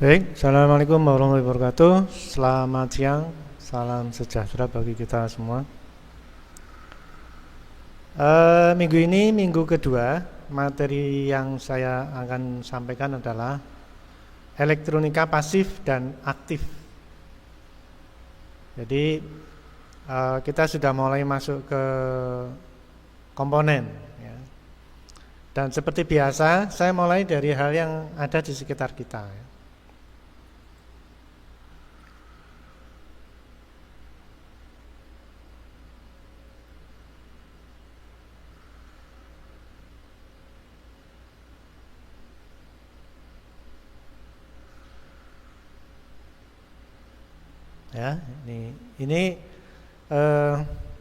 Baik, Assalamualaikum warahmatullahi wabarakatuh. Selamat siang, salam sejahtera bagi kita semua. Minggu ini minggu kedua, materi yang saya akan sampaikan adalah elektronika pasif dan aktif. Jadi kita sudah mulai masuk ke komponen, ya. Dan seperti biasa, saya mulai dari hal yang ada di sekitar kita, ya. Ya, ini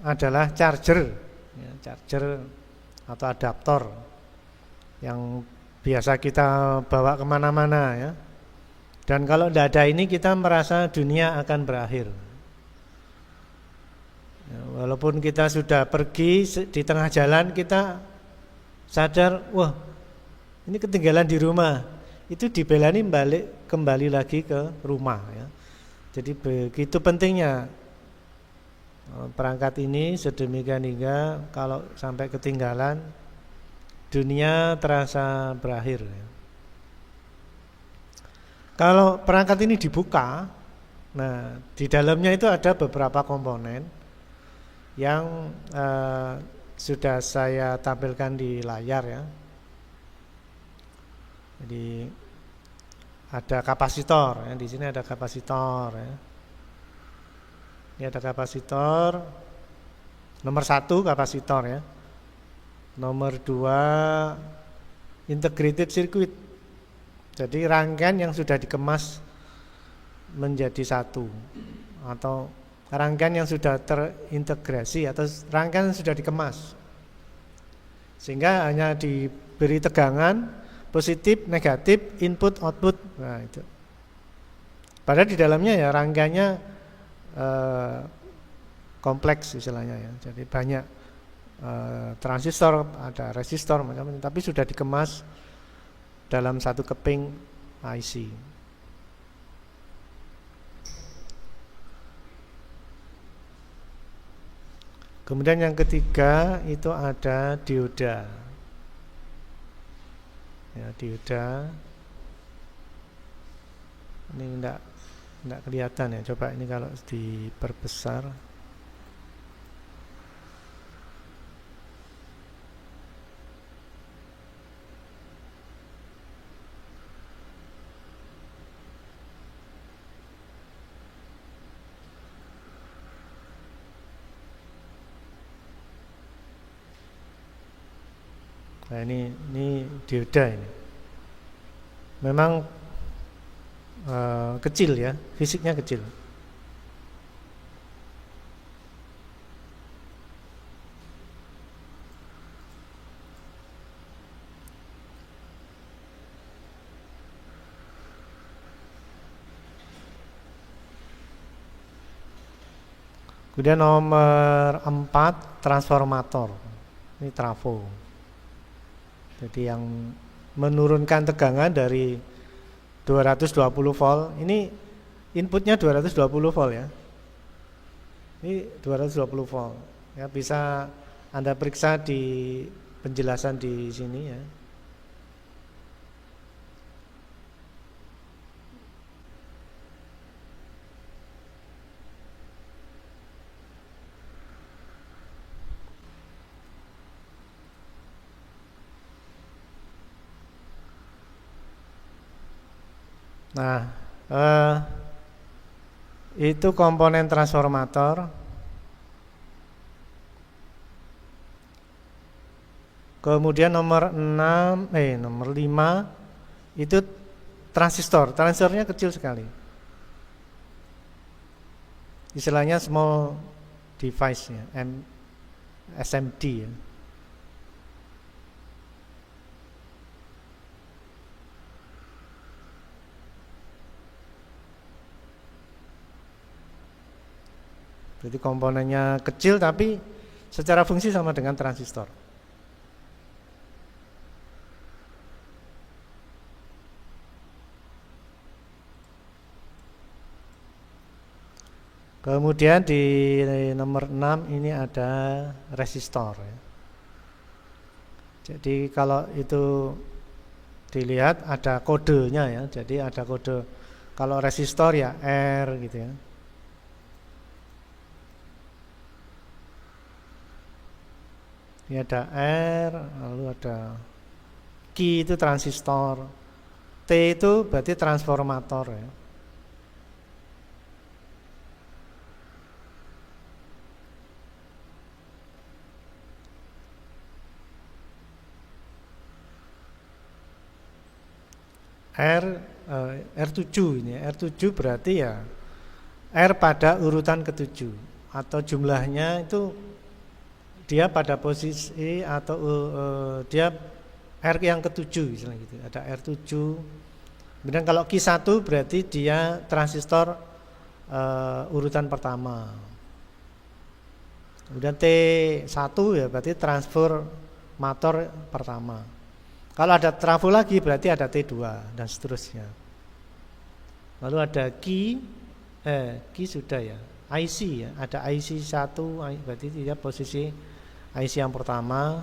adalah charger, ya, charger atau adaptor yang biasa kita bawa kemana-mana, ya. Dan kalau tidak ada ini kita merasa dunia akan berakhir. Ya, walaupun kita sudah pergi di tengah jalan kita sadar, wah ini ketinggalan di rumah, itu dibelani balik kembali lagi ke rumah, ya. Jadi begitu pentingnya perangkat ini sedemikian hingga kalau sampai ketinggalan dunia terasa berakhir, ya. Kalau perangkat ini dibuka, nah di dalamnya itu ada beberapa komponen yang sudah saya tampilkan di layar, ya. Jadi ada kapasitor, ya. Di sini ada kapasitor, ya. Ini ada kapasitor. Nomor 1 kapasitor, ya. Nomor 2 integrated circuit. Jadi rangkaian yang sudah dikemas menjadi satu, atau rangkaian yang sudah terintegrasi atau rangkaian yang sudah dikemas, sehingga hanya diberi tegangan positif, negatif, input, output. Nah itu. Padahal di dalamnya ya rangkaiannya kompleks istilahnya, ya. Jadi banyak transistor, ada resistor macam-macam, tapi sudah dikemas dalam satu keping IC. Kemudian yang ketiga itu ada dioda. Ya, dioda ini enggak kelihatan, ya. Coba ini kalau diperbesar. Nah ini dioda ini. Memang kecil, ya, fisiknya kecil. Kemudian nomor 4 transformator. Ini trafo. Jadi yang menurunkan tegangan dari 220 volt. Ini inputnya 220 volt, ya. Ini 220 volt. Ya, bisa Anda periksa di penjelasan di sini, ya. Nah, itu komponen transformator. Kemudian nomor 5 itu transistor. Transistornya kecil sekali. Istilahnya small device, ya, SMD, ya. Jadi komponennya kecil tapi secara fungsi sama dengan transistor. Kemudian di nomor 6 ini ada resistor ya. Jadi kalau itu dilihat ada kodenya ya. Jadi ada kode, kalau resistor ya R gitu ya. Ini ada R, lalu ada Q itu transistor, T itu berarti transformator ya. R7 ini, R7 berarti ya R pada urutan ke-7 atau jumlahnya itu dia pada posisi atau dia R yang ke-7 misalnya gitu. Ada R7. Kemudian kalau Q1 berarti dia transistor urutan pertama. Kemudian T1 ya berarti transformator pertama. Kalau ada trafo lagi berarti ada T2 dan seterusnya. Lalu ada Q sudah ya. IC ya, ada IC 1 berarti dia posisi IC yang pertama.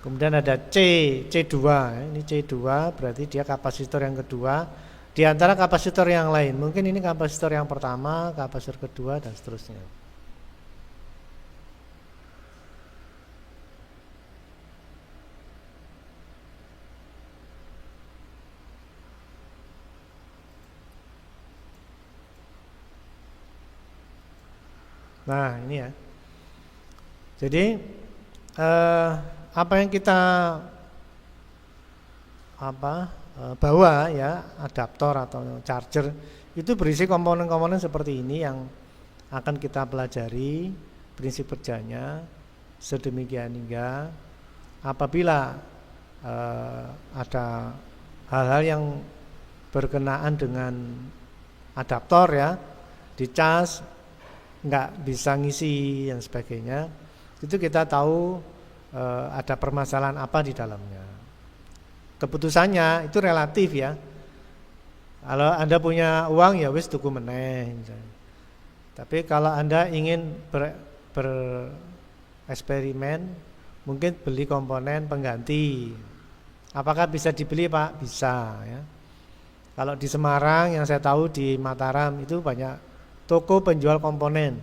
Kemudian ada C2 ya. Ini C2 berarti dia kapasitor yang kedua di antara kapasitor yang lain. Mungkin ini kapasitor yang pertama, kapasitor kedua dan seterusnya. Nah ini ya. Jadi apa yang kita bawa ya, adaptor atau charger itu berisi komponen-komponen seperti ini yang akan kita pelajari prinsip kerjanya sedemikian hingga apabila ada hal-hal yang berkenaan dengan adaptor ya, dicas nggak bisa ngisi dan sebagainya, itu kita tahu ada permasalahan apa di dalamnya. Keputusannya itu relatif ya. Kalau Anda punya uang ya wis tuku meneh. Tapi kalau Anda ingin bereksperimen, mungkin beli komponen pengganti. Apakah bisa dibeli Pak? Bisa ya. Kalau di Semarang yang saya tahu di Mataram itu banyak toko penjual komponen.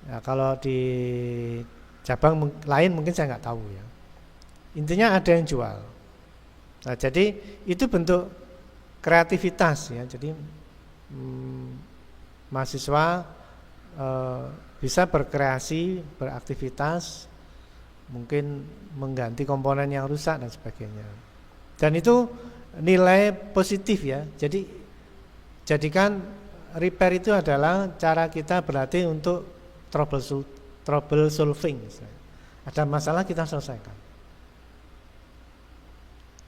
Ya, kalau di cabang lain mungkin saya nggak tahu ya. Intinya ada yang jual. Nah, jadi itu bentuk kreativitas ya. Jadi mahasiswa bisa berkreasi, beraktivitas, mungkin mengganti komponen yang rusak dan sebagainya. Dan itu nilai positif ya. Jadi jadikan repair itu adalah cara kita berlatih untuk trouble solving. Ada masalah kita selesaikan.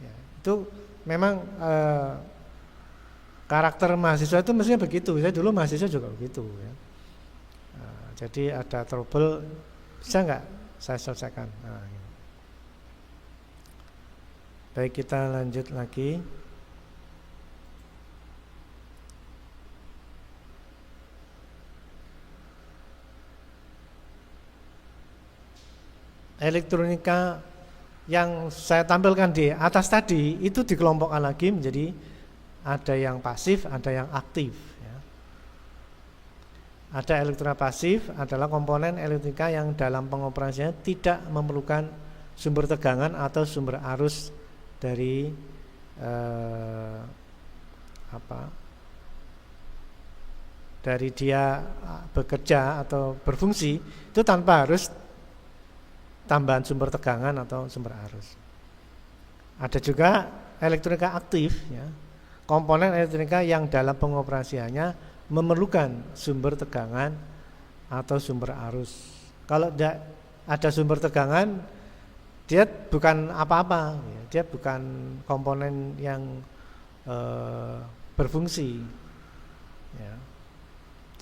Ya, itu memang karakter mahasiswa itu mestinya begitu. Saya dulu mahasiswa juga begitu. Ya. Jadi ada trouble, bisa nggak saya selesaikan? Nah, gitu. Baik, kita lanjut lagi. Elektronika yang saya tampilkan di atas tadi itu dikelompokkan lagi menjadi ada yang pasif, ada yang aktif ya. Ada elektronika pasif adalah komponen elektronika yang dalam pengoperasiannya tidak memerlukan sumber tegangan atau sumber arus dari dari dia bekerja atau berfungsi itu tanpa harus tambahan sumber tegangan atau sumber arus. Ada juga elektronika aktif ya. Komponen elektronika yang dalam pengoperasiannya memerlukan sumber tegangan atau sumber arus. Kalau tidak ada sumber tegangan, dia bukan apa-apa ya. Dia bukan komponen yang berfungsi ya.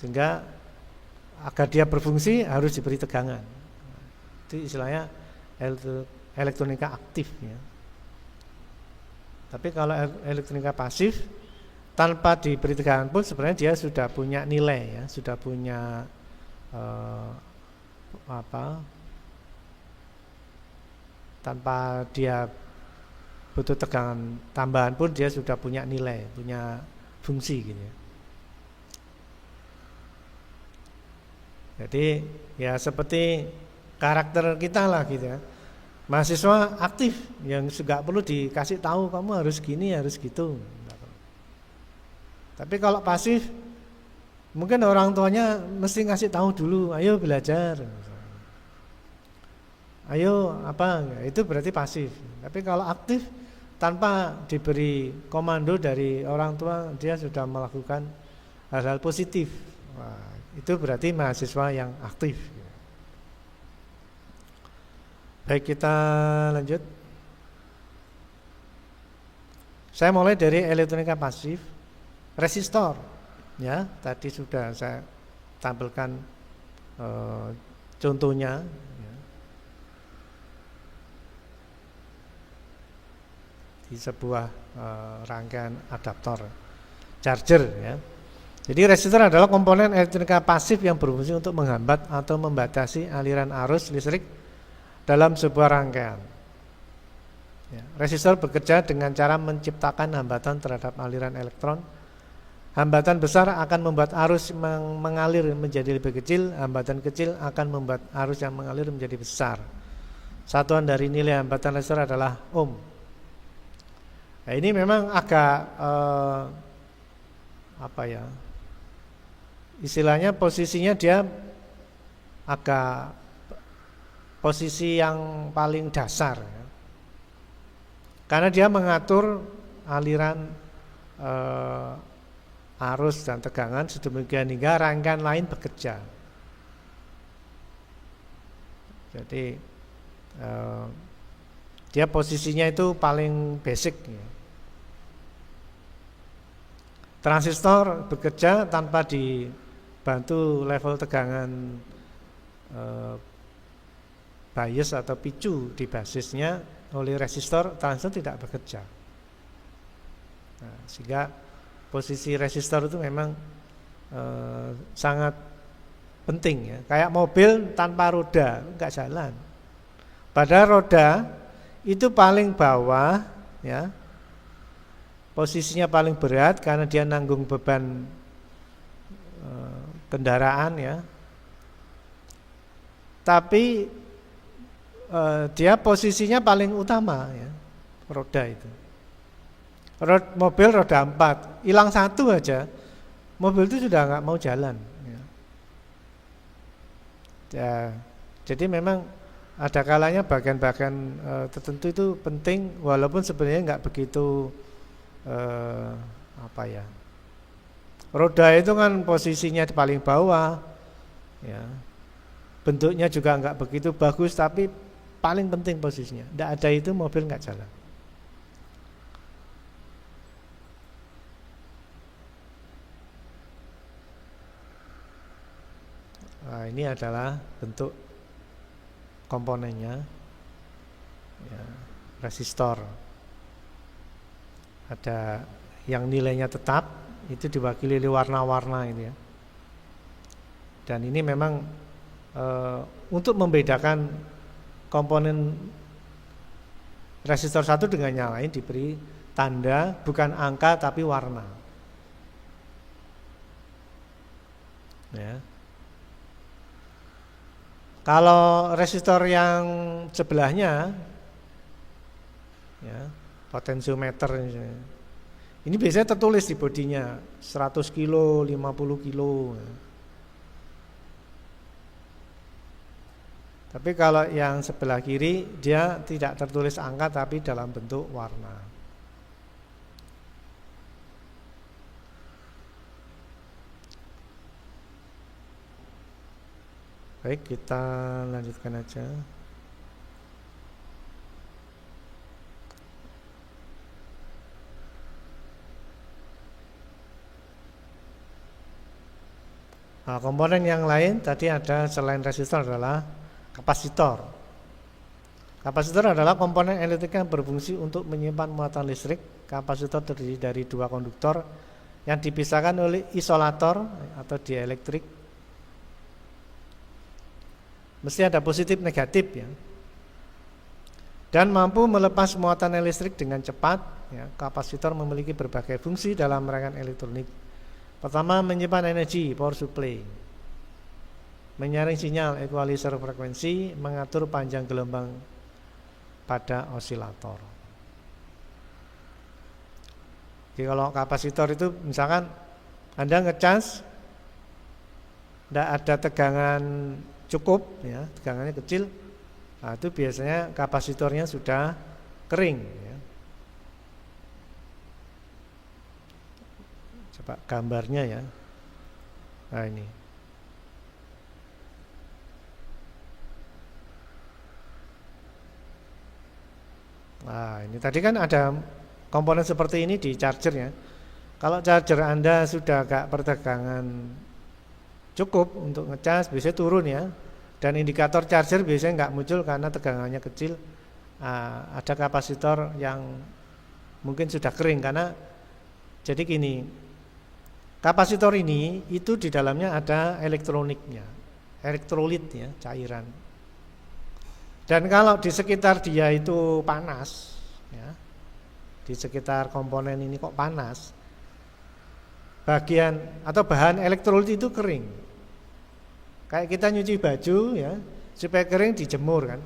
Sehingga agar dia berfungsi harus diberi tegangan. Itu istilahnya elektronika aktif ya. Tapi kalau elektronika pasif tanpa diberi tegangan pun sebenarnya dia sudah punya nilai ya, sudah punya tanpa dia butuh tegangan tambahan pun dia sudah punya nilai, punya fungsi gitu ya. Jadi ya seperti karakter kita lah gitu ya. Mahasiswa aktif yang juga perlu dikasih tahu kamu harus gini, harus gitu. Tapi kalau pasif mungkin orang tuanya mesti ngasih tahu dulu, ayo belajar. Ayo apa? Itu berarti pasif. Tapi kalau aktif tanpa diberi komando dari orang tua dia sudah melakukan hal-hal positif. Wah, itu berarti mahasiswa yang aktif. Baik, kita lanjut. Saya mulai dari elektronika pasif. Resistor, ya tadi sudah saya tampilkan contohnya. Ya. Di sebuah rangkaian adaptor charger. Ya. Jadi resistor adalah komponen elektronika pasif yang berfungsi untuk menghambat atau membatasi aliran arus listrik dalam sebuah rangkaian. Ya. Resistor bekerja dengan cara menciptakan hambatan terhadap aliran elektron. Hambatan besar akan membuat arus mengalir menjadi lebih kecil, hambatan kecil akan membuat arus yang mengalir menjadi besar. Satuan dari nilai hambatan resistor adalah ohm. Nah, ini memang agak istilahnya posisinya dia agak posisi yang paling dasar ya. Karena dia mengatur aliran arus dan tegangan sedemikian hingga rangkaian lain bekerja. Jadi dia posisinya itu paling basic ya. Transistor bekerja tanpa dibantu level tegangan bias atau picu di basisnya oleh resistor, transistor tidak bekerja. Nah, sehingga posisi resistor itu memang sangat penting ya. Kayak mobil tanpa roda enggak jalan. Padahal roda itu paling bawah ya. Posisinya paling berat karena dia nanggung beban kendaraan ya. Tapi dia posisinya paling utama ya. Roda itu. Mobil roda 4, hilang satu aja, mobil itu sudah nggak mau jalan. Ya, jadi memang ada kalanya bagian-bagian tertentu itu penting, walaupun sebenarnya nggak begitu Roda itu kan posisinya di paling bawah, ya, bentuknya juga nggak begitu bagus, tapi paling penting posisinya. Nggak ada itu mobil nggak jalan. Nah, ini adalah bentuk komponennya ya, resistor. Ada yang nilainya tetap, itu diwakili oleh warna-warna ini ya. Dan ini memang untuk membedakan komponen resistor satu dengan yang lain diberi tanda bukan angka tapi warna. Ya. Kalau resistor yang sebelahnya ya, potensiometer ini biasanya tertulis di bodinya 100 kilo, 50 kilo. Tapi kalau yang sebelah kiri dia tidak tertulis angka tapi dalam bentuk warna. Baik, kita lanjutkan aja. Nah, komponen yang lain tadi ada selain resistor adalah kapasitor. Kapasitor adalah komponen elektrik yang berfungsi untuk menyimpan muatan listrik. Kapasitor terdiri dari dua konduktor yang dipisahkan oleh isolator atau dieelektrik. Mesti ada positif negatif ya. Dan mampu melepas muatan listrik dengan cepat ya. Kapasitor memiliki berbagai fungsi dalam rangkaian elektronik. Pertama, menyimpan energi, power supply, menyaring sinyal, equalizer frekuensi, mengatur panjang gelombang pada osilator. Jadi kalau kapasitor itu misalkan Anda ngecas tidak ada tegangan cukup ya, tegangannya kecil, nah, itu biasanya kapasitornya sudah kering ya. Coba gambarnya ya. Nah ini. Nah ini tadi kan ada komponen seperti ini di chargernya. Kalau charger Anda sudah agak pertegangan cukup untuk ngecas, biasanya turun ya. Dan indikator charger biasanya nggak muncul karena tegangannya kecil. Ada kapasitor yang mungkin sudah kering karena jadi gini, kapasitor ini itu di dalamnya ada elektroniknya, elektrolit ya, cairan. Dan kalau di sekitar dia itu panas, ya, di sekitar komponen ini kok panas, bagian atau bahan elektrolit itu kering. Kayak kita nyuci baju ya, supaya kering dijemur kan,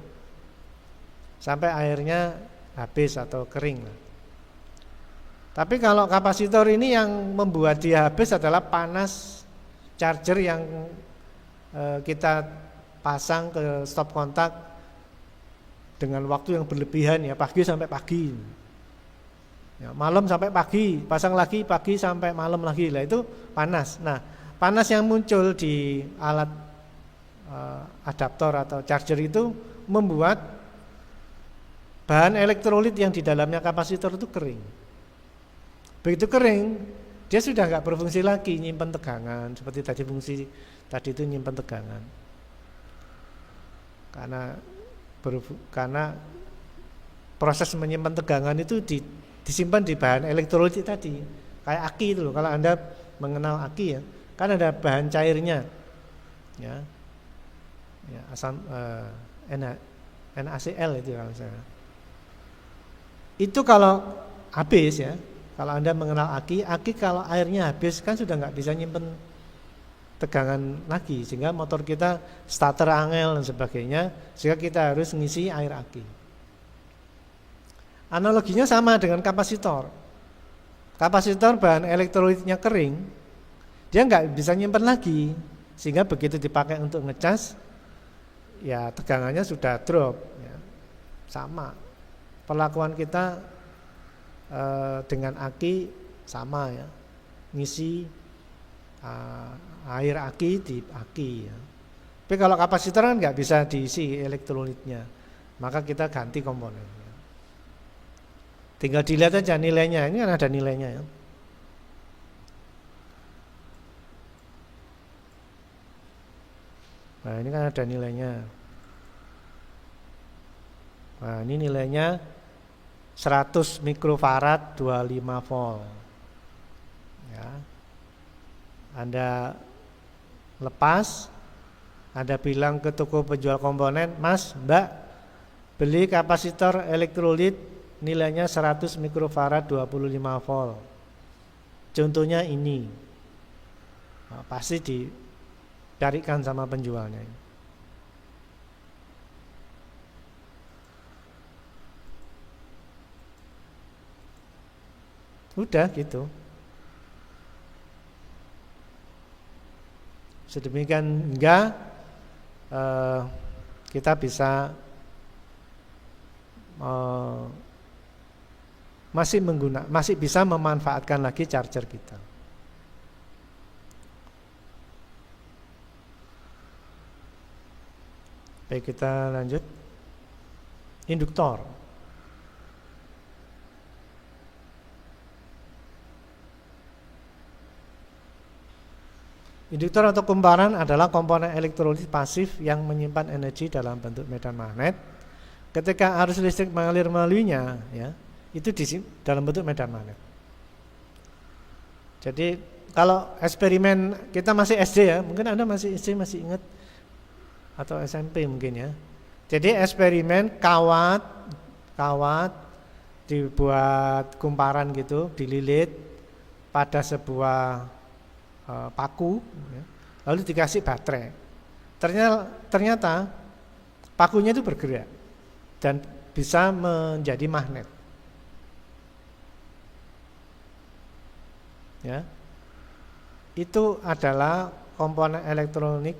sampai airnya habis atau kering lah. Tapi kalau kapasitor ini yang membuat dia habis adalah panas charger yang kita pasang ke stop kontak dengan waktu yang berlebihan ya, pagi sampai pagi. Ya, malam sampai pagi, pasang lagi pagi sampai malam lagi lah, itu panas. Nah, panas yang muncul di alat adaptor atau charger itu membuat bahan elektrolit yang di dalamnya kapasitor itu kering. Begitu kering, dia sudah nggak berfungsi lagi nyimpen tegangan seperti tadi, fungsi tadi itu nyimpen tegangan. Karena proses menyimpan tegangan itu disimpan di bahan elektrolit tadi, kayak aki itu loh. Kalau Anda mengenal aki ya, kan ada bahan cairnya, ya asam NaCl itu kalau saya. Itu kalau habis ya, kalau Anda mengenal aki kalau airnya habis kan sudah nggak bisa nyimpen tegangan lagi, sehingga motor kita starter angel dan sebagainya, sehingga kita harus ngisi air aki. Analoginya sama dengan kapasitor. Kapasitor bahan elektrolitnya kering, dia nggak bisa nyimpen lagi, sehingga begitu dipakai untuk ngecas, ya tegangannya sudah drop. Ya. Sama, perlakuan kita dengan aki sama ya, ngisi air aki di aki ya. Tapi kalau kapasitor kan nggak bisa diisi elektrolitnya, maka kita ganti komponen. Tinggal dilihat aja nilainya, ini kan ada nilainya ya. Nah ini kan ada nilainya. Nah ini nilainya 100 mikrofarad 25 volt ya. Anda lepas, Anda bilang ke toko penjual komponen, Mas, Mbak, beli kapasitor elektrolit nilainya 100 mikrofarad 25 volt. Contohnya ini. Nah, pasti dicarikan sama penjualnya. Udah gitu. Sedemikian hingga kita bisa masih bisa memanfaatkan lagi charger kita. Baik, kita lanjut. Induktor. Induktor atau kumparan adalah komponen elektrolit pasif yang menyimpan energi dalam bentuk medan magnet. Ketika arus listrik mengalir melaluinya, ya, itu dalam bentuk medan magnet. Jadi kalau eksperimen kita masih SD ya, mungkin Anda masih SD masih ingat atau SMP mungkin ya. Jadi eksperimen kawat dibuat kumparan gitu, dililit pada sebuah paku, ya, lalu dikasih baterai. Ternyata pakunya itu bergerak dan bisa menjadi magnet. Ya, itu adalah komponen elektronik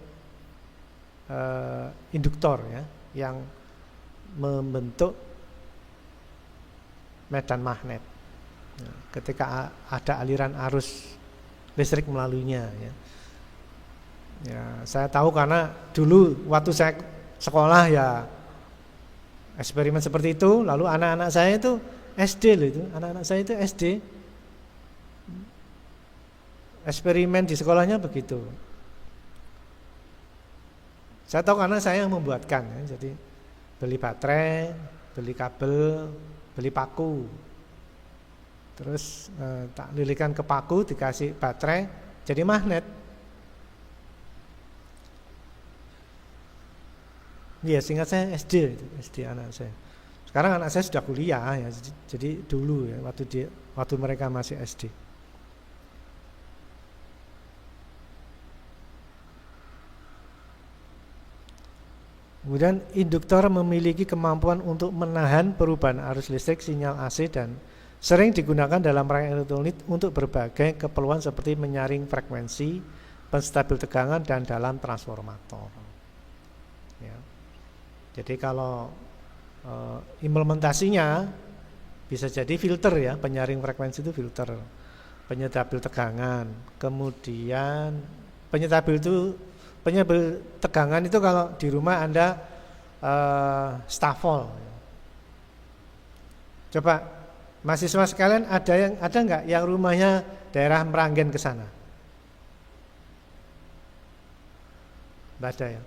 induktor ya, yang membentuk medan magnet. Ya, ketika ada aliran arus listrik melaluinya. Ya. Ya, saya tahu karena dulu waktu saya sekolah ya eksperimen seperti itu. Lalu anak-anak saya itu SD loh itu, anak-anak saya itu SD. Eksperimen di sekolahnya begitu. Saya tahu karena saya yang membuatkan ya. Jadi beli baterai, beli kabel, beli paku. Terus tak lilikan ke paku, dikasih baterai, jadi magnet. Iya, seingat saya SD anak saya. Sekarang anak saya sudah kuliah ya. Jadi dulu ya waktu mereka masih SD. Kemudian induktor memiliki kemampuan untuk menahan perubahan arus listrik sinyal AC dan sering digunakan dalam rangka elektronik untuk berbagai keperluan seperti menyaring frekuensi, penstabil tegangan dan dalam transformator. Ya. Jadi kalau implementasinya bisa jadi filter ya, penyaring frekuensi itu filter, penstabil tegangan, kemudian penstabil tegangan itu kalau di rumah Anda stafol. Coba mahasiswa sekalian ada nggak yang rumahnya daerah Meranggen ke sana? Nggak ada ya?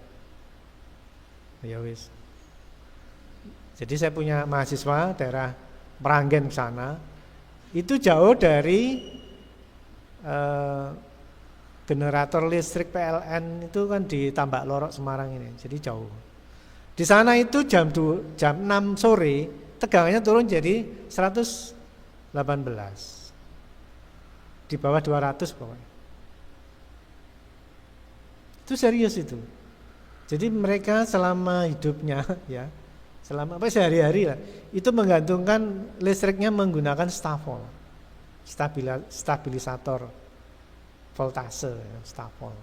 Ya wis. Jadi saya punya mahasiswa daerah Meranggen ke sana. Itu jauh dari generator listrik PLN itu kan di Tambak Lorok Semarang ini, jadi jauh. Di sana itu jam 6 sore tegangannya turun jadi 118, di bawah 200 pokoknya. Itu serius itu. Jadi mereka selama hidupnya ya, selama sehari-hari lah, itu menggantungkan listriknya menggunakan stafol, stabilisator voltase ya, stafol.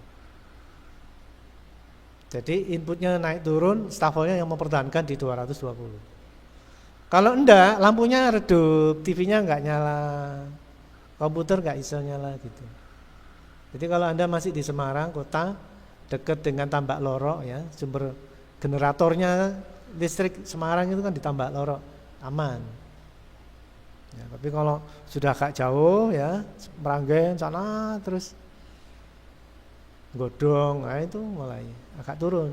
Jadi inputnya naik turun, stafolnya yang mempertahankan di 220. Kalau enggak, lampunya redup, TV-nya enggak nyala, komputer enggak bisa nyala gitu. Jadi kalau Anda masih di Semarang kota, dekat dengan Tambak Lorok ya, sumber generatornya listrik Semarang itu kan di Tambak Lorok, aman. Ya, tapi kalau sudah agak jauh ya, Meranggen sana terus Godong, nah itu mulai agak turun.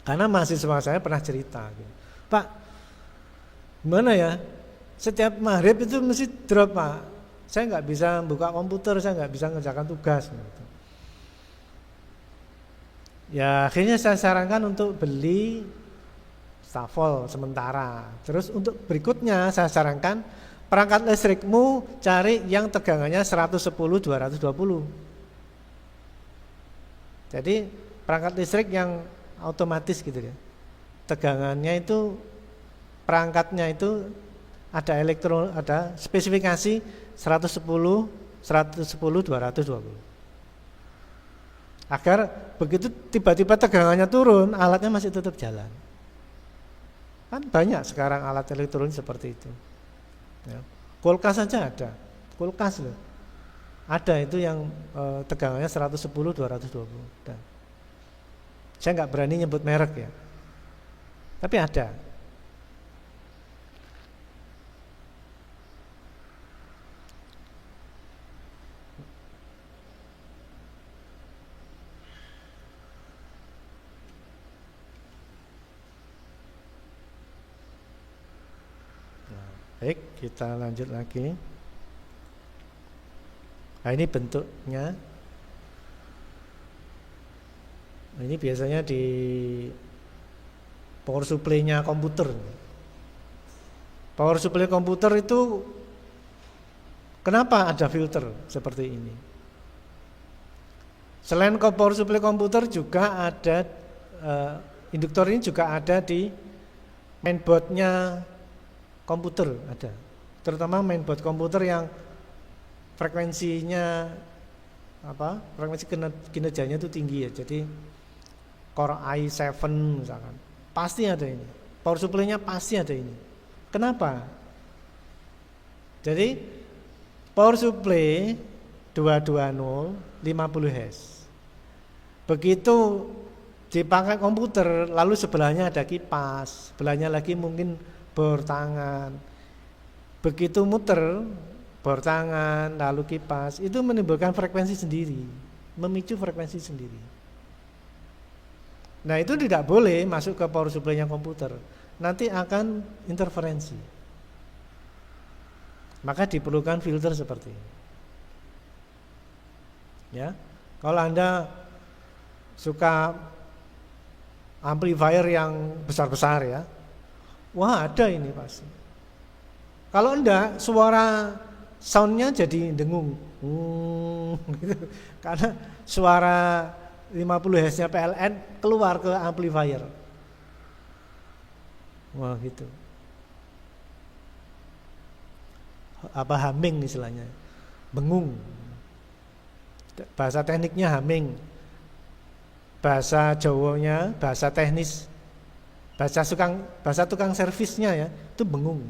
Karena mahasiswa saya pernah cerita, gitu. Pak, gimana ya? Setiap maghrib itu mesti drop Pak. Saya nggak bisa buka komputer, saya nggak bisa ngerjakan tugas. Gitu. Ya akhirnya saya sarankan untuk beli stafol sementara. Terus untuk berikutnya saya sarankan perangkat listrikmu cari yang tegangannya 110-220. Jadi perangkat listrik yang otomatis gitu ya. Tegangannya itu perangkatnya itu ada spesifikasi 110-220. Agar begitu tiba-tiba tegangannya turun, alatnya masih tetap jalan. Kan banyak sekarang alat elektronik seperti itu. Ya. Kulkas saja ada, kulkas loh. Ada itu yang tegangannya 110-220. Saya nggak berani nyebut merek ya, tapi ada. Baik, kita lanjut lagi. Nah, ini bentuknya. Ini biasanya di power supply-nya komputer. Power supply komputer itu kenapa ada filter seperti ini? Selain power supply komputer juga ada induktor ini juga ada di mainboard-nya komputer ada. Terutama mainboard komputer yang frekuensinya frekuensi kinerjanya itu tinggi ya. Jadi Core i7 misalkan. Pasti ada ini. Power supply-nya pasti ada ini. Kenapa? Jadi power supply 220 50 Hz. Begitu dipakai komputer, lalu sebelahnya ada kipas, sebelahnya lagi mungkin bor tangan. Begitu muter bor tangan, lalu kipas, itu menimbulkan frekuensi sendiri, memicu frekuensi sendiri. Nah, itu tidak boleh masuk ke power supply-nya komputer. Nanti akan interferensi. Maka diperlukan filter seperti ini. Ya. Kalau Anda suka amplifier yang besar-besar ya, wah ada ini pasti. Kalau enggak, suara soundnya jadi dengung, gitu. Karena suara 50 Hz-nya PLN keluar ke amplifier. Wah gitu. Humming istilahnya, bengung. Bahasa tekniknya humming. Bahasa Jawanya, bahasa teknis, bahasa tukang servisnya ya, itu bengung.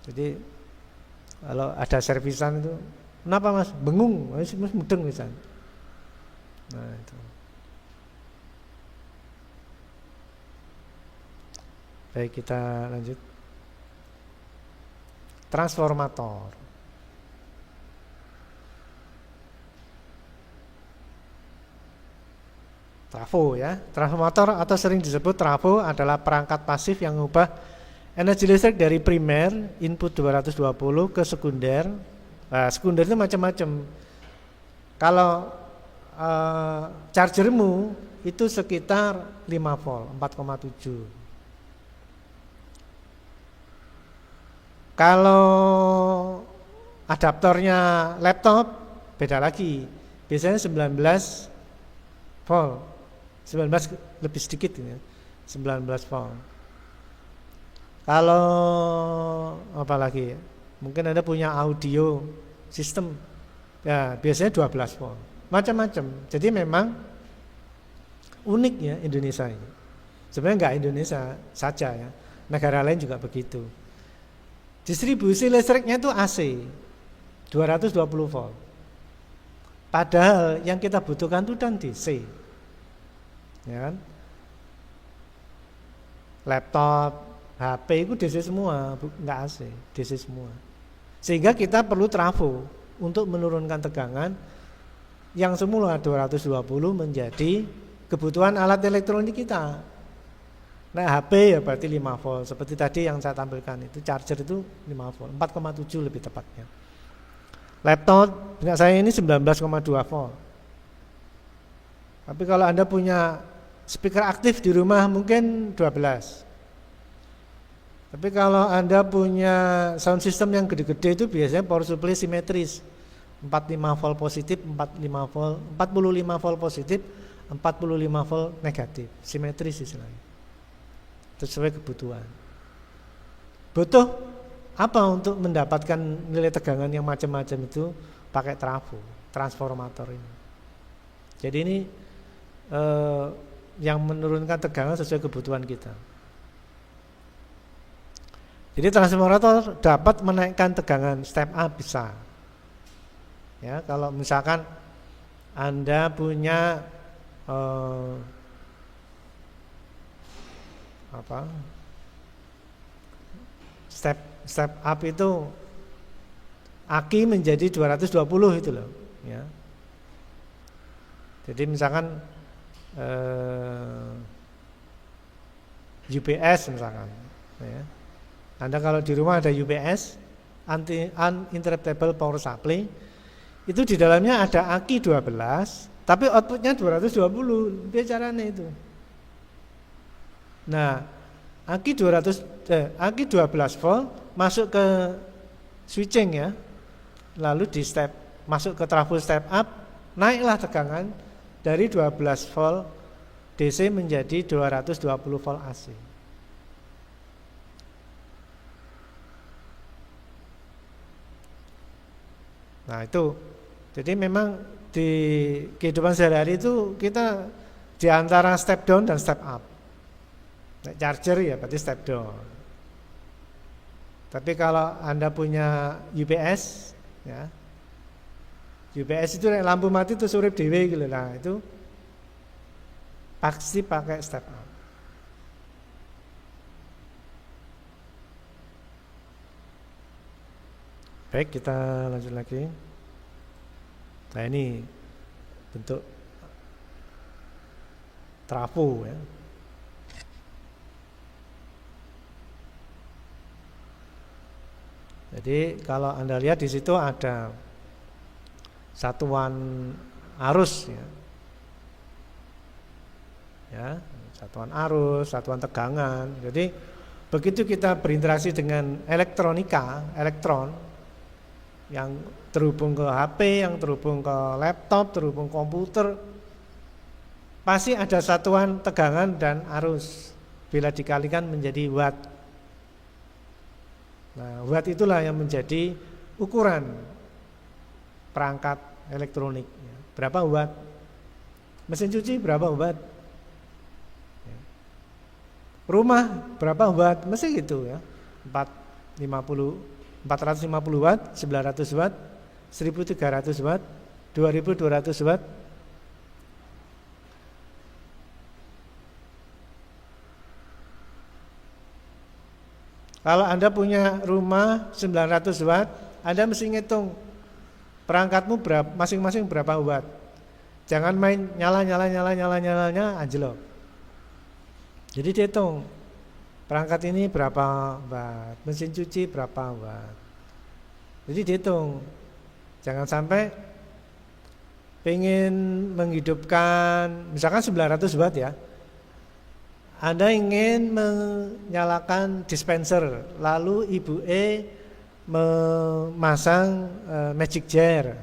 Jadi kalau ada servisan itu, kenapa mas? Bengung, mas mudeng misalnya. Nah itu. Baik, kita lanjut. Transformator. Trafo ya. Transformator atau sering disebut trafo adalah perangkat pasif yang mengubah energi listrik dari primer input 220 ke sekunder. Nah, sekunder itu macam-macam. Kalau chargermu itu sekitar 5 volt, 4,7. Kalau adaptornya laptop beda lagi. Biasanya 19 volt. 19 lebih sedikit ini. 19 volt. Kalau apa lagi? Mungkin Anda punya audio system. Ya, biasanya 12 volt. Macam-macam. Jadi memang unik ya Indonesia ini. Sebenarnya enggak Indonesia saja ya. Negara lain juga begitu. Distribusi listriknya itu AC 220 volt. Padahal yang kita butuhkan itu dan DC. Ya kan? Laptop, HP itu DC semua, enggak AC, DC semua. Sehingga kita perlu trafo untuk menurunkan tegangan yang semula 220 menjadi kebutuhan alat elektronik kita. Nah, HP ya berarti 5 volt. Seperti tadi yang saya tampilkan itu charger itu 5 volt, 4,7 lebih tepatnya. Laptop punya saya ini 19,2 volt. Tapi kalau Anda punya speaker aktif di rumah mungkin 12. Tapi kalau Anda punya sound system yang gede-gede itu biasanya power supply simetris. 45 volt positif, 45 volt positif, 45 volt negatif. Simetris istilahnya. Sesuai kebutuhan. Butuh apa untuk mendapatkan nilai tegangan yang macam-macam itu? Pakai trafo, transformator ini. Jadi ini yang menurunkan tegangan sesuai kebutuhan kita. Jadi transformator dapat menaikkan tegangan step up bisa. Ya, kalau misalkan Anda punya step up itu aki menjadi 220 itu loh ya. Jadi misalkan UPS misalkan ya. Anda kalau di rumah ada UPS uninterruptible power supply Itu di dalamnya ada aki 12, tapi outputnya 220. Dia caranya itu. Nah, aki 12 volt masuk ke switching ya. Lalu di masuk ke trafo step up, naiklah tegangan dari 12 volt DC menjadi 220 volt AC. Nah, itu. Jadi memang di kehidupan sehari-hari itu kita di antara step down dan step up. Charger ya berarti step down. Tapi kalau Anda punya UPS ya. UPS itu lampu mati itu urip dhewe gitu lah, itu pasti pakai step up. Baik, kita lanjut lagi. Nah, ini bentuk trafo ya. Jadi kalau Anda lihat di situ ada satuan arus ya. Ya, satuan arus, satuan tegangan. Jadi begitu kita berinteraksi dengan elektronika, elektron yang terhubung ke HP, yang terhubung ke laptop, terhubung komputer, pasti ada satuan tegangan dan arus. Bila dikalikan menjadi watt. Nah, watt itulah yang menjadi ukuran perangkat elektronik. Berapa watt? Mesin cuci berapa watt? Rumah berapa watt? Mesti gitu ya. 450 watt, 900 watt, 1300 watt, 2200 watt. Kalau Anda punya rumah 900 watt, Anda mesti ngitung perangkatmu berapa, masing-masing berapa watt. Jangan main nyala-nyalanya anjlok. Jadi dihitung perangkat ini berapa watt, mesin cuci berapa watt. Jadi dihitung. Jangan sampai pengen menghidupkan misalkan 900 watt ya. Anda ingin menyalakan dispenser, lalu ibu E memasang magic jar.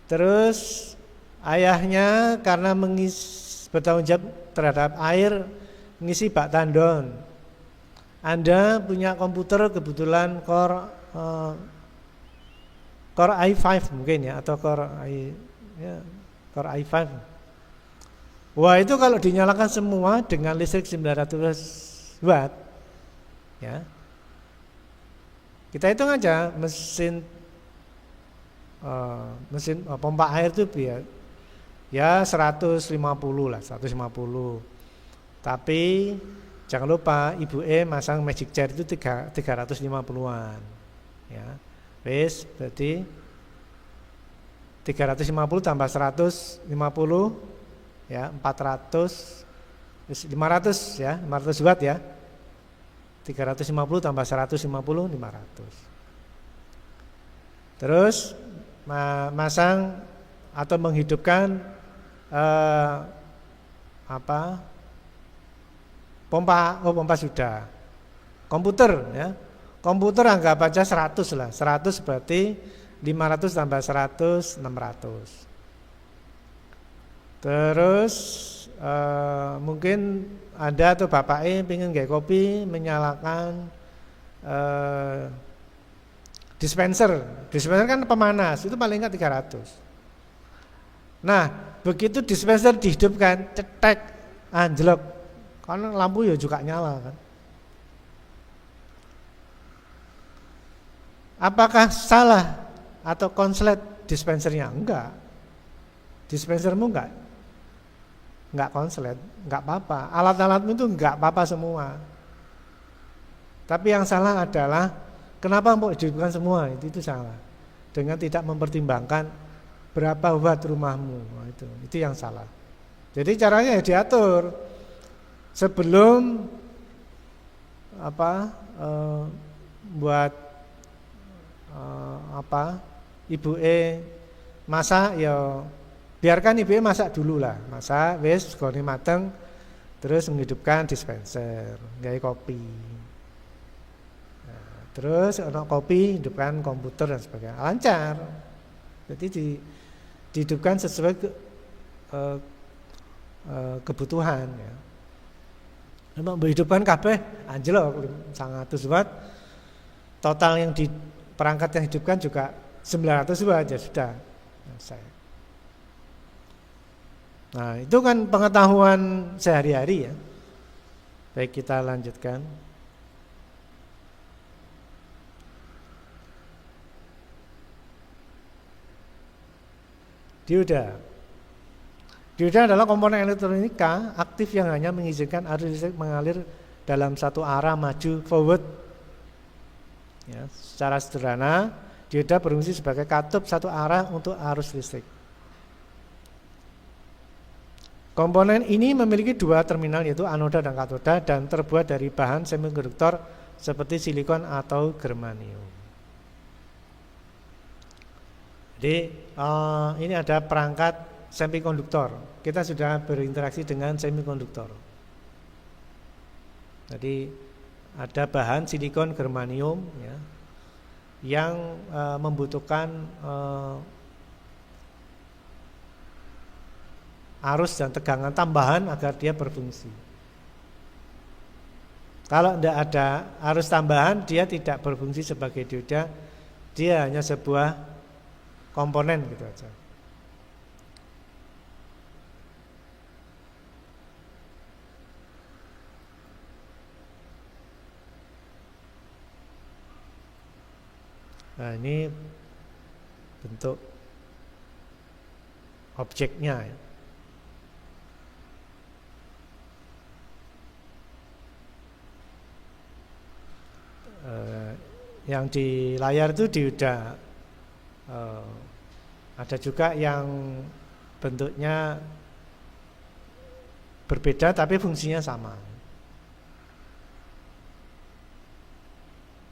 Terus ayahnya karena bertanggung jawab terhadap air ngisi bak tandon. Anda punya komputer kebetulan Core i5 mungkin ya, atau Core i5. Wah, itu kalau dinyalakan semua dengan listrik 900 watt ya. Kita hitung aja mesin pompa air itu biar ya 150 lah, 150. Tapi jangan lupa ibu E masang magic jar itu 350-an. Ya. Wis, berarti 350 tambah 150 ya, 400 500 ya, 500 watt ya. 350 tambah 150 500. Terus masang atau menghidupkan pompa sudah. Komputer ya. Komputer anggap aja 100 lah. 100 berarti 500 tambah 100 600. Terus mungkin Anda atau Bapak pengen gak kopi menyalakan dispenser. Dispenser kan pemanas, itu paling enggak 300. Nah, begitu dispenser dihidupkan, cetek, anjlok. Karena lampu ya juga nyala kan. Apakah salah atau konslet dispensernya? Enggak. Dispensermu enggak konslet, enggak apa-apa. Alat-alatmu itu enggak apa-apa semua. Tapi yang salah adalah kenapa mau dihidupkan semua? Itu salah. Dengan tidak mempertimbangkan berapa watt rumahmu. Itu yang salah. Jadi caranya ya diatur. Sebelum buat ibuke masak ya biarkan ibuke masak dulu lah. Masak wis segone mateng terus menghidupkan dispenser, gawe kopi. Nah, terus ono kopi, hidupkan komputer dan sebagainya. Lancar. Jadi dihidupkan sesuai kebutuhan ya. Memang menghidupkan kabeh anjlok 900 watt. Total yang di perangkat yang hidupkan juga 900 watt aja sudah selesai. Nah, itu kan pengetahuan sehari-hari ya. Baik, kita lanjutkan. Dioda. Dioda adalah komponen elektronika aktif yang hanya mengizinkan arus listrik mengalir dalam satu arah maju forward. Ya, secara sederhana, dioda berfungsi sebagai katup satu arah untuk arus listrik. Komponen ini memiliki dua terminal yaitu anoda dan katoda dan terbuat dari bahan semikonduktor seperti silikon atau germanium. Jadi ini ada perangkat semikonduktor. Kita sudah berinteraksi dengan semikonduktor. Jadi ada bahan silikon germanium ya, yang membutuhkan arus dan tegangan tambahan agar dia berfungsi. Kalau tidak ada arus tambahan, dia tidak berfungsi sebagai dioda, dia hanya sebuah komponen gitu aja. Nah, ini bentuk objeknya ya. Yang di layar itu dioda. Ada juga yang bentuknya berbeda tapi fungsinya sama.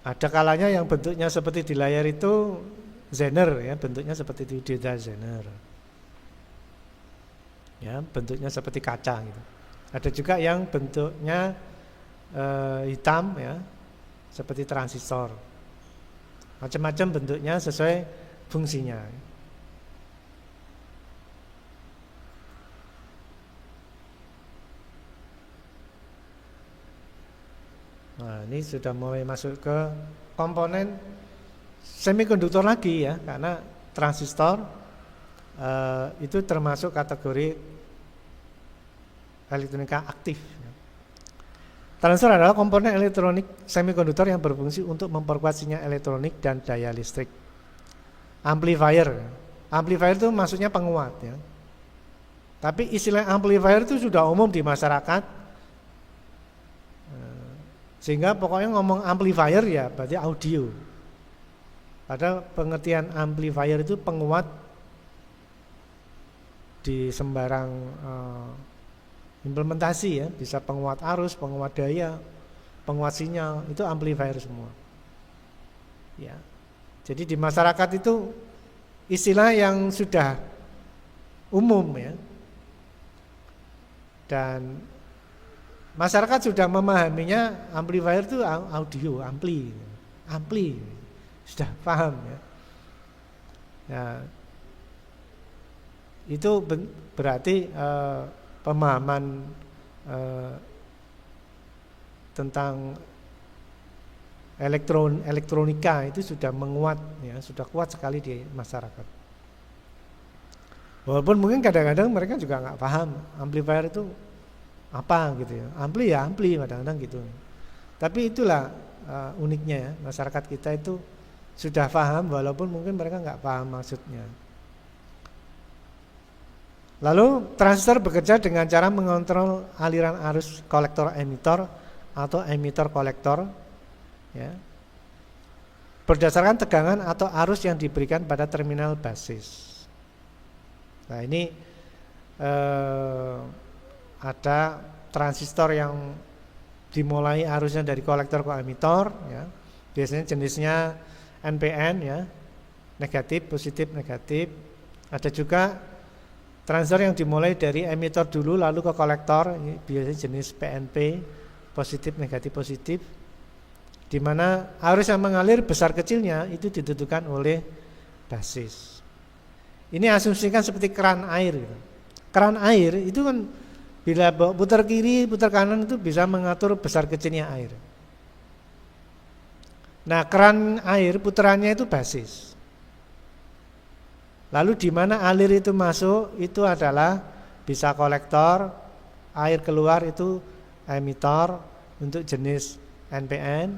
Ada kalanya yang bentuknya seperti di layar itu Zener ya, bentuknya seperti di dioda Zener. Ya, bentuknya seperti kaca gitu. Ada juga yang bentuknya hitam ya, seperti transistor. Macam-macam bentuknya sesuai fungsinya. Nah, ini sudah mulai masuk ke komponen semikonduktor lagi ya, karena transistor itu termasuk kategori elektronika aktif. Transistor adalah komponen elektronik semikonduktor yang berfungsi untuk memperkuat sinyal elektronik dan daya listrik. Amplifier. Amplifier itu maksudnya penguat ya. Tapi istilah amplifier itu sudah umum di masyarakat. Sehingga pokoknya ngomong amplifier ya berarti audio. Padahal pengertian amplifier itu penguat di sembarang implementasi ya, bisa penguat arus, penguat daya, penguat sinyal, itu amplifier semua. Ya. Jadi di masyarakat itu istilah yang sudah umum ya. Dan masyarakat sudah memahaminya amplifier itu audio, ampli. Sudah paham ya. Ya. Itu berarti pemahaman tentang elektronika itu sudah menguat ya, sudah kuat sekali di masyarakat. Walaupun mungkin kadang-kadang mereka juga nggak paham amplifier itu apa gitu ya. Ampli kadang-kadang gitu. Tapi itulah uniknya ya, masyarakat kita itu sudah paham walaupun mungkin mereka nggak paham maksudnya. Lalu transistor bekerja dengan cara mengontrol aliran arus kolektor emitor atau emitor kolektor ya, berdasarkan tegangan atau arus yang diberikan pada terminal basis. Nah ini ada transistor yang dimulai arusnya dari kolektor ke emitor ya. Biasanya jenisnya NPN ya. negatif, positif, negatif. Ada juga transistor yang dimulai dari emitor dulu lalu ke kolektor, ini biasanya jenis PNP, positif, negatif, positif, di mana arus yang mengalir besar kecilnya itu ditentukan oleh basis. Ini asumsikan seperti keran air gitu. Keran air itu kan bila putar kiri, putar kanan itu bisa mengatur besar kecilnya air. Nah, keran air putarannya itu basis. Lalu di mana alir itu masuk itu adalah bisa kolektor, air keluar itu emitor untuk jenis NPN.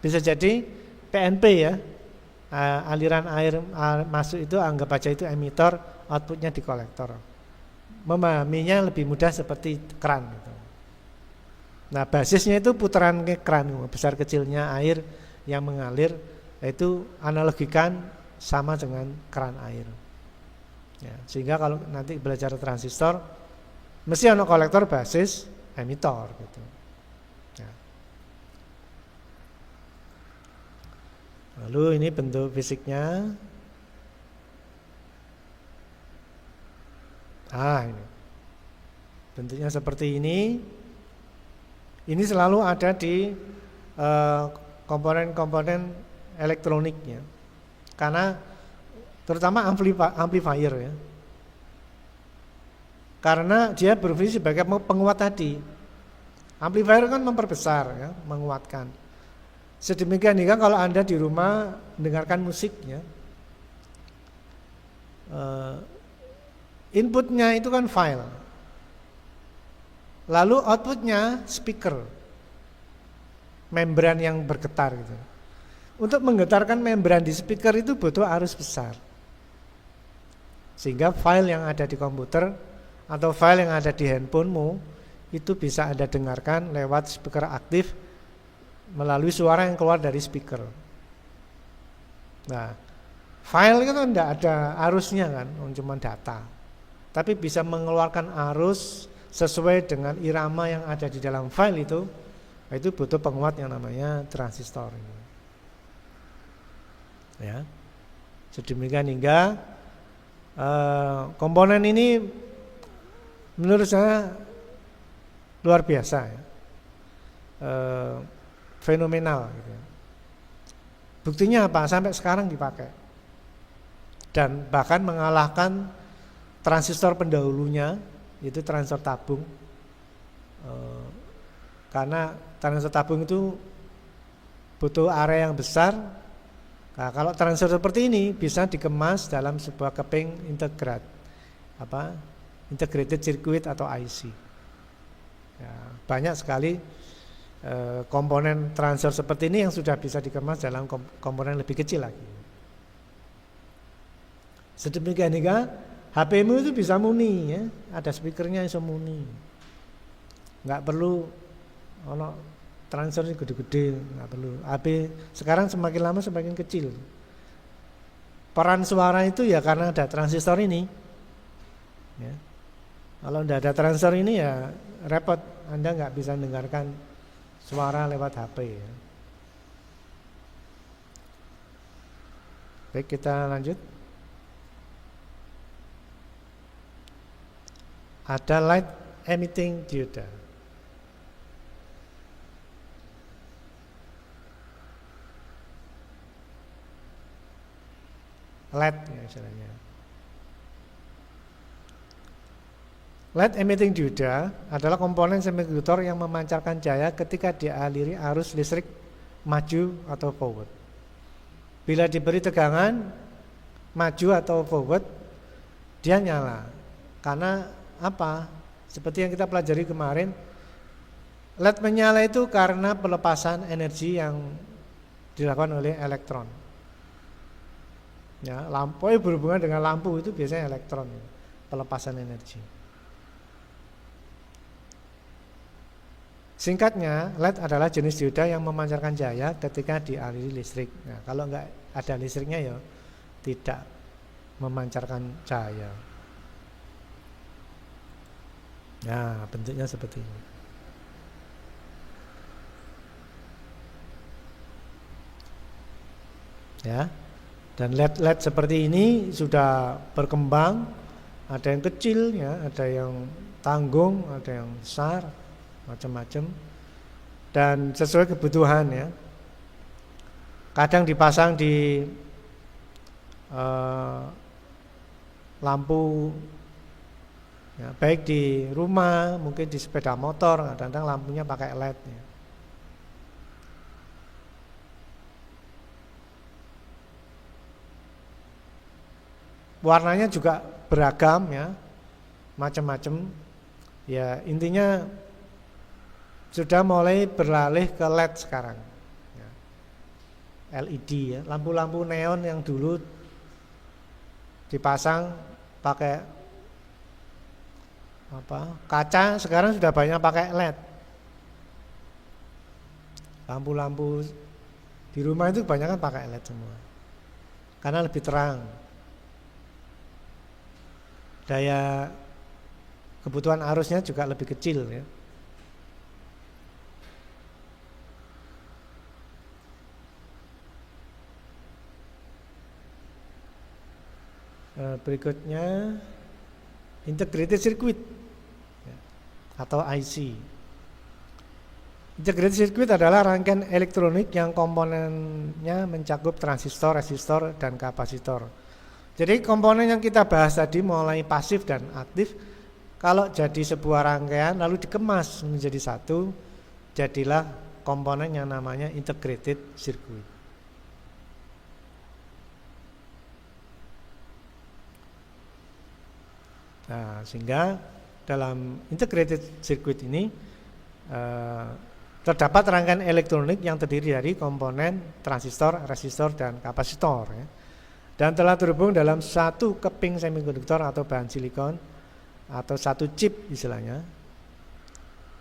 Bisa jadi PNP ya. Aliran air masuk itu anggap aja itu emitor, outputnya di kolektor. Memahaminya lebih mudah seperti keran gitu. Nah, basisnya itu putaran keran, besar kecilnya air yang mengalir, itu analogikan sama dengan keran air. Ya, sehingga kalau nanti belajar transistor, mesti ada kolektor, basis, emitor gitu. Ya. Lalu ini bentuk fisiknya. Ini bentuknya seperti ini. Ini selalu ada di komponen-komponen elektroniknya. Karena terutama amplifier ya. Karena dia berfungsi sebagai penguat tadi. Amplifier kan memperbesar ya, menguatkan. Sedemikian juga kalau Anda di rumah mendengarkan musiknya, inputnya itu kan file, lalu outputnya speaker, membran yang bergetar gitu. Untuk menggetarkan membran di speaker itu butuh arus besar, sehingga file yang ada di komputer atau file yang ada di handphonemu itu bisa Anda dengarkan lewat speaker aktif melalui suara yang keluar dari speaker. Nah, file itu kan tidak ada arusnya kan, cuma data. Tapi bisa mengeluarkan arus sesuai dengan irama yang ada di dalam file itu butuh penguat yang namanya transistor. Ya, sedemikian hingga komponen ini menurut saya luar biasa ya. Fenomenal gitu. Buktinya apa? Sampai sekarang dipakai dan bahkan mengalahkan transistor pendahulunya, yaitu transistor tabung. Karena transistor tabung itu butuh area yang besar. Nah, kalau transistor seperti ini bisa dikemas dalam sebuah keping integrated circuit atau IC. Ya, banyak sekali komponen transistor seperti ini yang sudah bisa dikemas dalam komponen lebih kecil lagi. Sedemikian juga HP-mu itu bisa muni ya, ada speakernya yang muni. Enggak perlu transistor gede-gede, enggak perlu. HP sekarang semakin lama semakin kecil. Peran suara itu ya karena ada transistor ini. Ya. Kalau enggak ada transistor ini ya repot, Anda enggak bisa mendengarkan suara lewat HP ya. Baik, kita lanjut. Ada light emitting diode. LED ya istilahnya. Light emitting diode adalah komponen semikonduktor yang memancarkan cahaya ketika dialiri arus listrik maju atau forward. Bila diberi tegangan maju atau forward, dia nyala. Karena apa? Seperti yang kita pelajari kemarin, LED menyala itu karena pelepasan energi yang dilakukan oleh elektron. Ya, lampu berhubungan dengan lampu itu biasanya elektron, pelepasan energi. Singkatnya, LED adalah jenis dioda yang memancarkan cahaya ketika dialiri listrik. Nah, kalau enggak ada listriknya ya tidak memancarkan cahaya. Nah, bentuknya seperti ini. Ya. Dan LED seperti ini sudah berkembang, ada yang kecil ya, ada yang tanggung, ada yang besar, macam-macam. Dan sesuai kebutuhan ya. Kadang dipasang di lampu ya, baik di rumah, mungkin di sepeda motor, kadang-kadang lampunya pakai LED ya. Warnanya juga beragam ya, macam-macam. Ya intinya sudah mulai beralih ke LED sekarang. Ya. LED ya, lampu-lampu neon yang dulu dipasang pakai kaca, sekarang sudah banyak pakai LED. Lampu-lampu di rumah itu kebanyakan pakai LED semua, karena lebih terang. Daya kebutuhan arusnya juga lebih kecil ya. Berikutnya integrated circuit ya, atau IC. Integrated circuit adalah rangkaian elektronik yang komponennya mencakup transistor, resistor, dan kapasitor. Jadi komponen yang kita bahas tadi mulai pasif dan aktif, kalau jadi sebuah rangkaian lalu dikemas menjadi satu, jadilah komponen yang namanya integrated circuit. Nah, sehingga dalam integrated circuit ini terdapat rangkaian elektronik yang terdiri dari komponen transistor, resistor, dan kapasitor ya. Dan telah terhubung dalam satu keping semikonduktor atau bahan silikon atau satu chip istilahnya.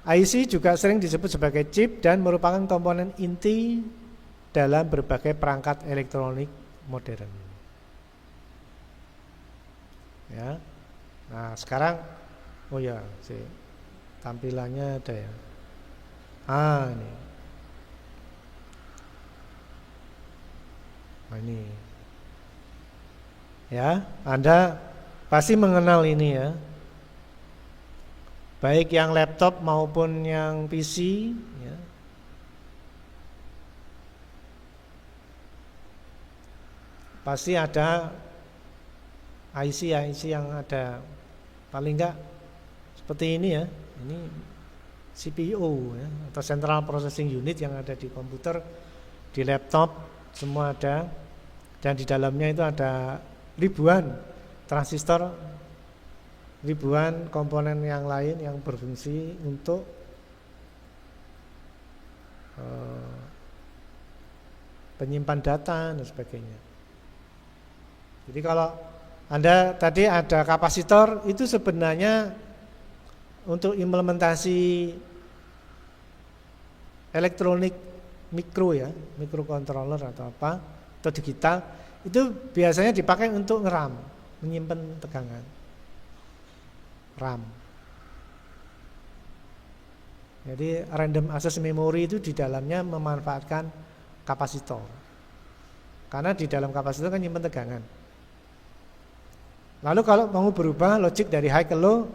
IC juga sering disebut sebagai chip dan merupakan komponen inti dalam berbagai perangkat elektronik modern. Ya. Nah, sekarang tampilannya ada ya. Ini. Ini. Ya, Anda pasti mengenal ini ya. Baik yang laptop maupun yang PC ya. Pasti ada IC yang ada paling enggak seperti ini ya. Ini CPU ya, atau Central Processing Unit yang ada di komputer, di laptop semua ada. Dan di dalamnya itu ada ribuan transistor, ribuan komponen yang lain yang berfungsi untuk penyimpan data dan sebagainya. Jadi kalau Anda tadi ada kapasitor, itu sebenarnya untuk implementasi elektronik mikro ya, microcontroller atau apa, atau digital, itu biasanya dipakai untuk ngeram, menyimpan tegangan. RAM. Jadi random access memory itu di dalamnya memanfaatkan kapasitor. Karena di dalam kapasitor kan menyimpan tegangan. Lalu kalau mau berubah logik dari high ke low,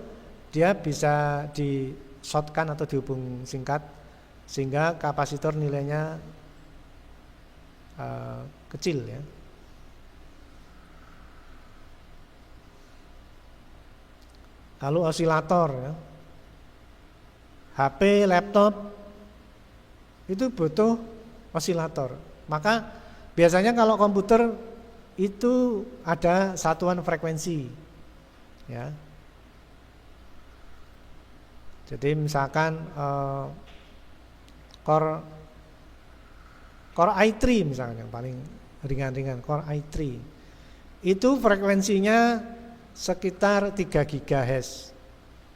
dia bisa di shortkan atau dihubung singkat sehingga kapasitor nilainya kecil ya. Lalu osilator ya. HP, laptop itu butuh osilator. Maka biasanya kalau komputer itu ada satuan frekuensi ya. Jadi misalkan core i3 misalnya yang paling ringan-ringan, core i3 itu frekuensinya sekitar 3 GHz.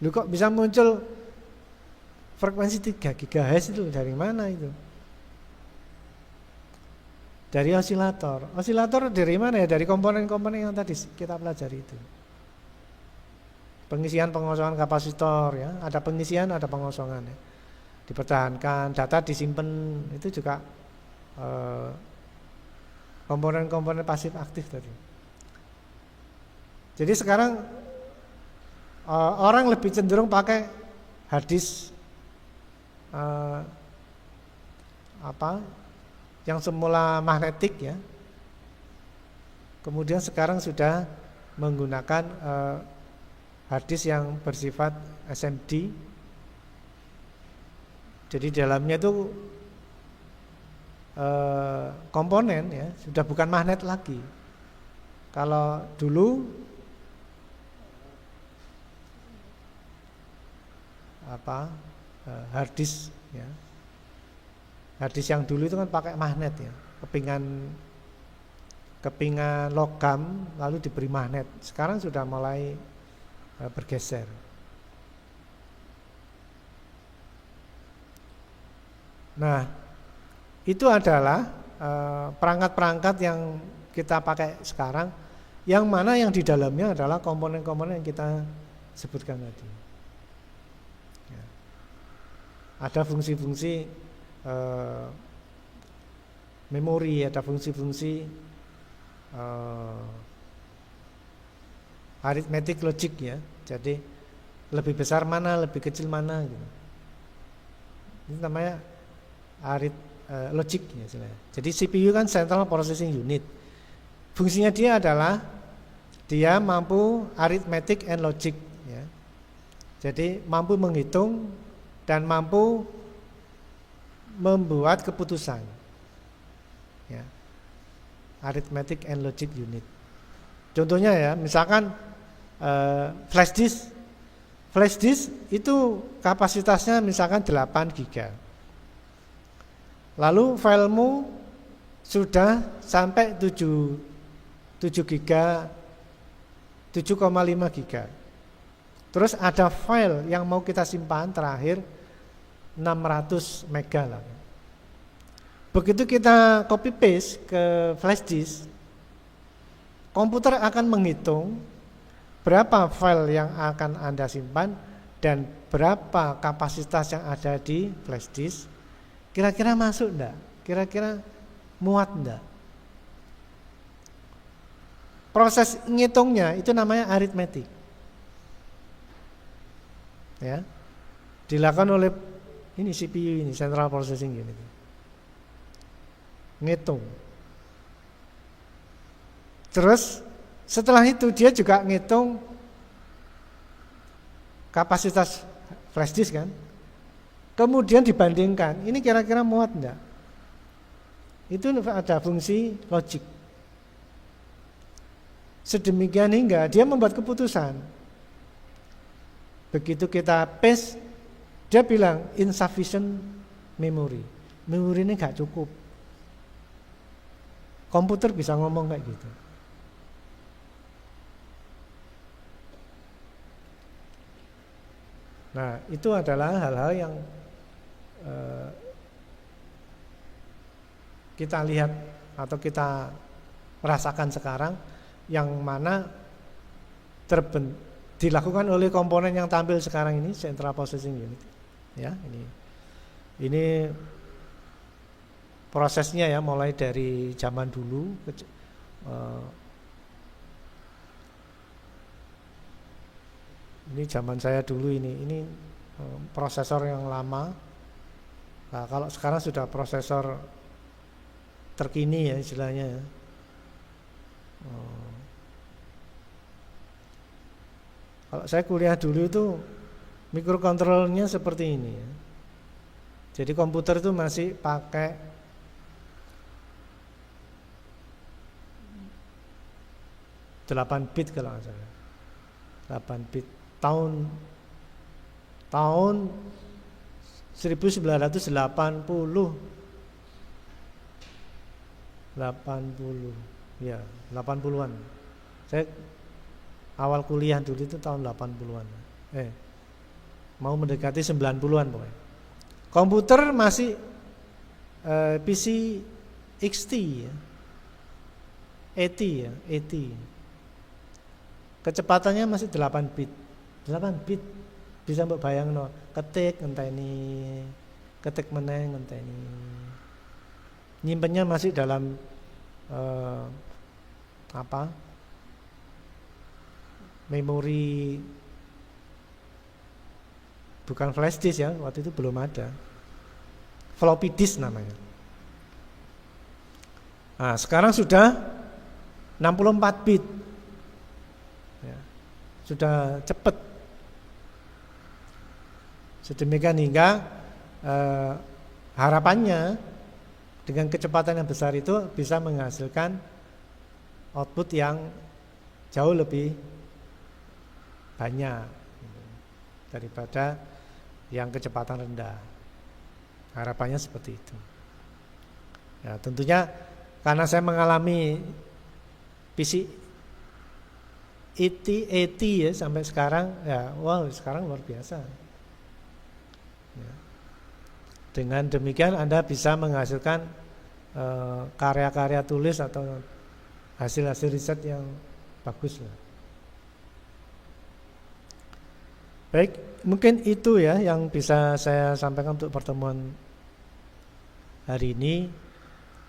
Lu kok bisa muncul frekuensi 3 GHz itu dari mana itu? Dari osilator. Osilator dari mana ya? Dari komponen-komponen yang tadi kita pelajari itu. Pengisian pengosongan kapasitor ya, ada pengisian, ada pengosongan ya. Dipertahankan, data disimpan itu juga komponen-komponen pasif aktif tadi. Jadi sekarang orang lebih cenderung pakai hard disk yang semula magnetik ya, kemudian sekarang sudah menggunakan hard disk yang bersifat SMD. Jadi dalamnya itu komponen ya, sudah bukan magnet lagi. Kalau dulu hard disk ya, hard disk yang dulu itu kan pakai magnet ya, kepingan logam lalu diberi magnet. Sekarang sudah mulai bergeser. Nah, itu adalah perangkat-perangkat yang kita pakai sekarang, yang mana yang di dalamnya adalah komponen-komponen yang kita sebutkan tadi. Ya. Ada fungsi-fungsi memori, ada fungsi-fungsi arithmetic logic ya. Jadi lebih besar mana, lebih kecil mana gitu. Ini namanya logic ya istilahnya. Jadi CPU kan Central Processing Unit. Fungsinya dia adalah dia mampu arithmetic and logic ya. Jadi mampu menghitung dan mampu membuat keputusan. Ya. Arithmetic and logic unit. Contohnya ya, misalkan flash disk. Flash disk itu kapasitasnya misalkan 8 GB. Lalu filemu sudah sampai 7 GB, 7,5 GB. Terus ada file yang mau kita simpan terakhir 600 mega lah. Begitu kita copy paste ke flash disk, komputer akan menghitung berapa file yang akan Anda simpan dan berapa kapasitas yang ada di flash disk. Kira-kira masuk enggak? Kira-kira muat enggak? Proses ngitungnya itu namanya aritmetik. Ya. Dilakukan oleh ini CPU ini, Central Processing Unit. Ngitung. Terus setelah itu dia juga ngitung kapasitas flash disk kan. Kemudian dibandingkan, ini kira-kira muat enggak? Itu ada fungsi logik. Sedemikian hingga dia membuat keputusan. Begitu kita paste, dia bilang insufficient memory. Memori ini enggak cukup. Komputer bisa ngomong kayak gitu. Nah, itu adalah hal-hal yang kita lihat atau kita rasakan sekarang, yang mana dilakukan oleh komponen yang tampil sekarang ini, Central Processing Unit. Ya, ini prosesnya ya, mulai dari zaman dulu ini zaman saya dulu ini prosesor yang lama. Nah, kalau sekarang sudah prosesor terkini ya istilahnya ya. Kalau saya kuliah dulu itu mikrokontrolernya seperti ini ya. Jadi komputer itu masih pakai bit kalau nggak salah. 8 bit tahun 1980 ya, 80-an. Saya awal kuliah dulu itu tahun 80-an. Mau mendekati 90-an pokoknya. Komputer masih PC XT ya. AT ya, AT. Kecepatannya masih 8 bit. 8 bit bisa mbok bayangno, ketik ngenteni, ketik meneh ngenteni. Nyimpennya masih dalam memori, bukan flash disk ya, waktu itu belum ada, floppy disk namanya. Nah, sekarang sudah 64 bit ya, sudah cepat sedemikian hingga harapannya dengan kecepatan yang besar itu bisa menghasilkan output yang jauh lebih banyak daripada yang kecepatan rendah. Harapannya seperti itu. Ya, tentunya karena saya mengalami PC 80 ya sampai sekarang, ya wow, sekarang luar biasa. Ya. Dengan demikian Anda bisa menghasilkan karya-karya tulis atau hasil-hasil riset yang bagus lah. Baik, mungkin itu ya yang bisa saya sampaikan untuk pertemuan hari ini.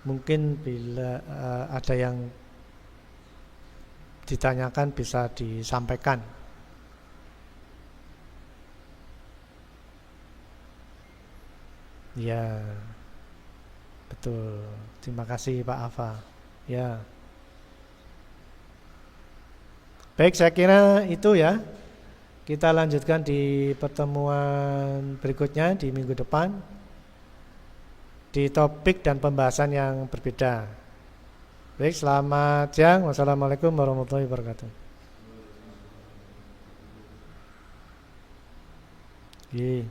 Mungkin bila ada yang ditanyakan bisa disampaikan. Ya, betul. Terima kasih Pak Afa. Ya. Baik, saya kira itu ya. Kita lanjutkan di pertemuan berikutnya di minggu depan di topik dan pembahasan yang berbeda. Baik, selamat siang. Wassalamualaikum warahmatullahi wabarakatuh. Iya.